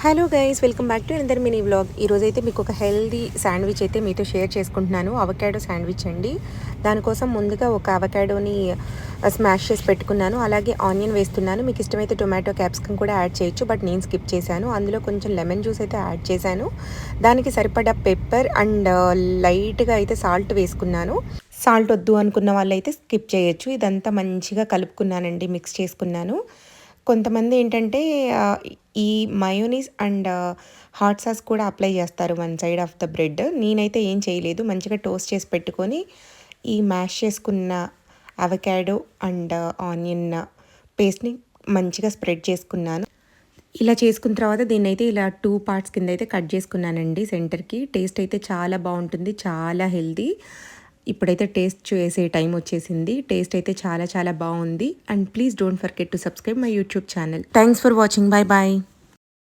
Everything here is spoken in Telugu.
Hello guys, welcome back to another mini vlog. ఈరోజైతే మీకు ఒక హెల్దీ శాండ్విచ్ అయితే మీతో షేర్ చేసుకుంటున్నాను. అవకాడో శాండ్విచ్ అండి. దానికోసం ముందుగా ఒక అవకాడోని స్మాష్ చేసి పెట్టుకున్నాను. అలాగే ఆనియన్ వేస్తున్నాను. మీకు ఇష్టమైతే టొమాటో, క్యాప్సికమ్ కూడా యాడ్ చేయొచ్చు, బట్ నేను స్కిప్ చేశాను. అందులో కొంచెం లెమన్ జ్యూస్ అయితే యాడ్ చేశాను. దానికి సరిపడా పెప్పర్ అండ్ లైట్గా అయితే సాల్ట్ వేసుకున్నాను. సాల్ట్ వద్దు అనుకున్న వాళ్ళైతే స్కిప్ చేయొచ్చు. ఇదంతా మంచిగా కలుపుకున్నానండి, మిక్స్ చేసుకున్నాను. కొంతమంది ఏంటంటే ఈ మయోనీస్ అండ్ హాట్ సాస్ కూడా అప్లై చేస్తారు one side of the bread. నేనైతే ఏం చేయలేదు. మంచిగా టోస్ట్ చేసి పెట్టుకొని ఈ మ్యాష్ చేసుకున్న అవకాడో అండ్ ఆనియన్ పేస్ట్ని మంచిగా స్ప్రెడ్ చేసుకున్నాను. ఇలా చేసుకున్న తర్వాత దీన్నైతే ఇలా 2 పార్ట్స్ కింద అయితే కట్ చేసుకున్నానండి సెంటర్కి. టేస్ట్ అయితే చాలా బాగుంటుంది, చాలా హెల్దీ. ఇప్పుడైతే టేస్ట్ చేసే టైం వచ్చేసింది. టేస్ట్ అయితే చాలా చాలా బాగుంది. And please don't forget to subscribe my YouTube channel. Thanks for watching. Bye bye.